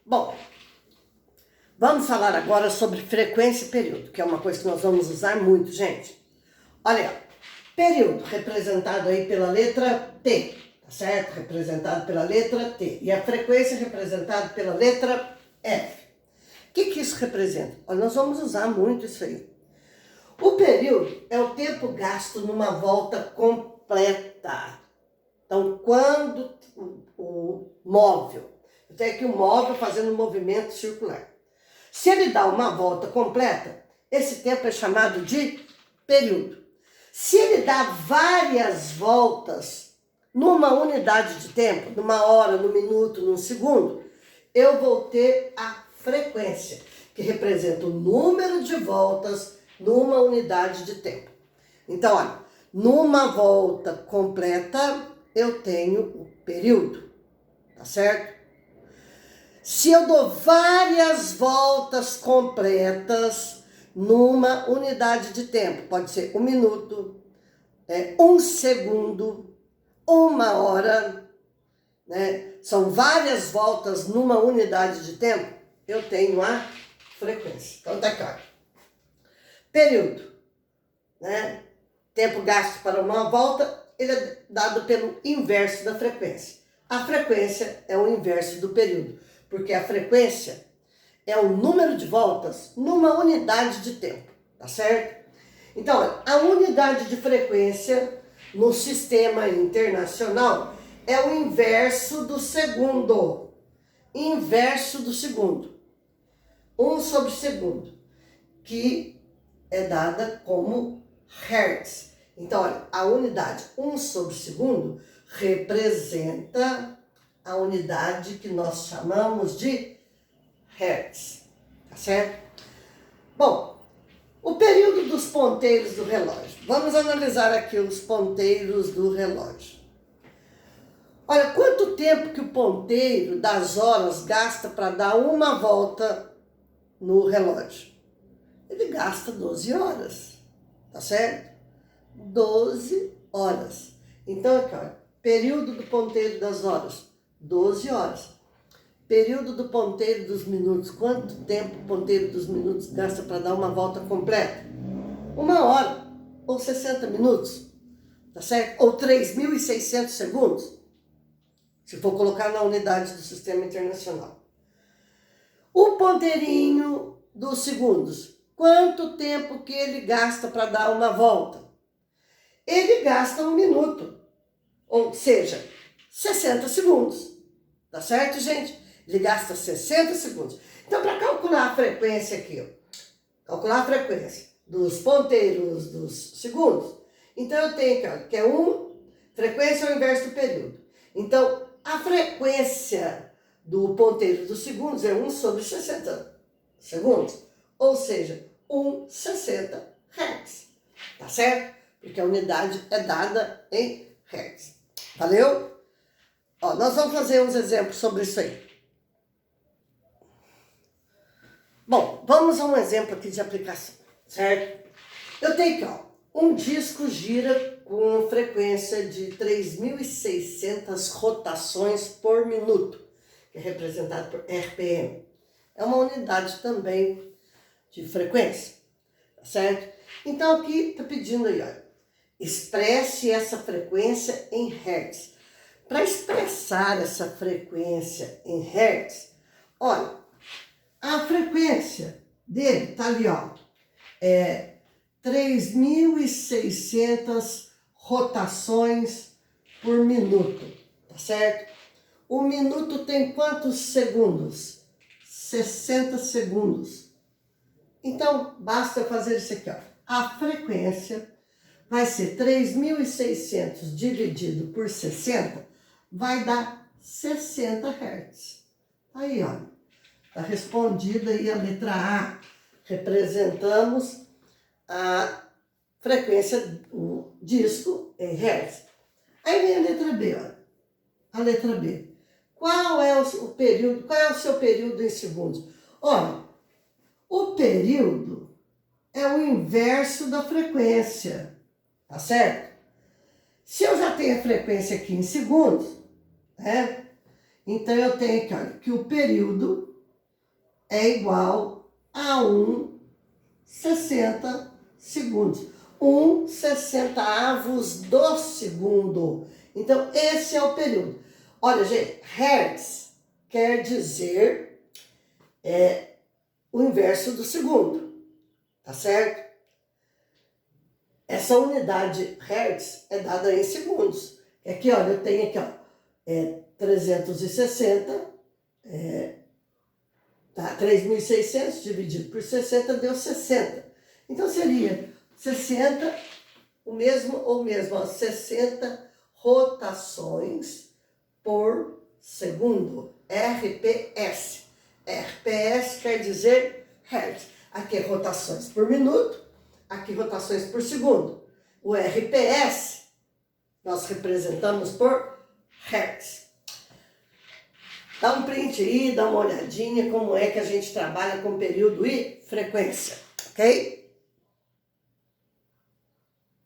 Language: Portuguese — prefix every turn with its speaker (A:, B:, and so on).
A: Bom, vamos falar agora sobre frequência e período, que é uma coisa que nós vamos usar muito, gente. Olha, período representado aí pela letra T, tá certo? Representado pela letra T. E a frequência representada pela letra F. O que isso representa? Olha, nós vamos usar muito isso aí. O período é o tempo gasto numa volta completa. Então, quando o móvel, eu tenho aqui o móvel fazendo um movimento circular. Se ele dá uma volta completa, esse tempo é chamado de período. Se ele dá várias voltas numa unidade de tempo, numa hora, num minuto, num segundo, eu vou ter a frequência, que representa o número de voltas numa unidade de tempo. Então, olha, numa volta completa, eu tenho o período, tá certo? Se eu dou várias voltas completas numa unidade de tempo, pode ser um minuto, um segundo, uma hora, né? São várias voltas numa unidade de tempo, eu tenho a frequência. Então tá claro. Período, né? Tempo gasto para uma volta, ele é dado pelo inverso da frequência. A frequência é o inverso do período, porque a frequência é o número de voltas numa unidade de tempo, tá certo? Então, a unidade de frequência no sistema internacional é o inverso do segundo. Inverso do segundo. 1 sobre segundo, que é dada como hertz. Então, olha, a unidade 1 sobre segundo representa a unidade que nós chamamos de hertz, tá certo? Bom, o período dos ponteiros do relógio. Vamos analisar aqui os ponteiros do relógio. Olha, quanto tempo que o ponteiro das horas gasta para dar uma volta no relógio? Ele gasta 12 horas, tá certo? 12 horas. Então, aqui, olha, período do ponteiro das horas, 12 horas. Período do ponteiro dos minutos, quanto tempo o ponteiro dos minutos gasta para dar uma volta completa? 1 hora, ou 60 minutos, tá certo? Ou 3.600 segundos, se for colocar na unidade do sistema internacional. O ponteirinho dos segundos, quanto tempo que ele gasta para dar uma volta? Ele gasta 1 minuto, ou seja, 60 segundos, tá certo, gente? Ele gasta 60 segundos. Então, para calcular a frequência aqui, ó, calcular a frequência dos ponteiros dos segundos, então eu tenho aqui, ó, que é frequência é o inverso do período. Então, a frequência do ponteiro dos segundos é 1 sobre 60 segundos, ou seja, 1,60 Hz, tá certo? Porque a unidade é dada em Hz. Valeu? Ó, nós vamos fazer uns exemplos sobre isso aí. Bom, vamos a um exemplo aqui de aplicação, certo? Eu tenho aqui, ó, um disco gira com frequência de 3.600 rotações por minuto, que é representado por RPM. É uma unidade também de frequência, tá certo? Então aqui está pedindo aí, ó, expresse essa frequência em Hertz. Para expressar essa frequência em Hertz, olha, a frequência dele está ali, ó, 3.600 rotações por minuto, tá certo? O minuto tem quantos segundos? 60 segundos. Então, basta fazer isso aqui, ó. A frequência vai ser 3.600 dividido por 60, vai dar 60 Hz. Aí, ó, está respondida aí a letra A. Representamos a frequência do disco em Hz. Aí vem a letra B, ó. A letra B. Qual é o período? Qual é o seu período em segundos? Olha, o período é o inverso da frequência, tá certo? Se eu já tenho a frequência aqui em segundos, né? Então eu tenho aqui, olha, que o período é igual a 1,60 segundos. 1/60 do segundo. Então, esse é o período. Olha, gente, hertz quer dizer o inverso do segundo, tá certo? Essa unidade hertz é dada em segundos. Aqui, olha, eu tenho aqui, ó, 360, tá? 3.600 dividido por 60 deu 60. Então, seria 60, o mesmo, ó, 60 rotações por segundo. RPS. RPS quer dizer hertz. Aqui é rotações por minuto, aqui rotações por segundo. O RPS nós representamos por hertz. Dá um print aí, dá uma olhadinha como é que a gente trabalha com período e frequência, ok?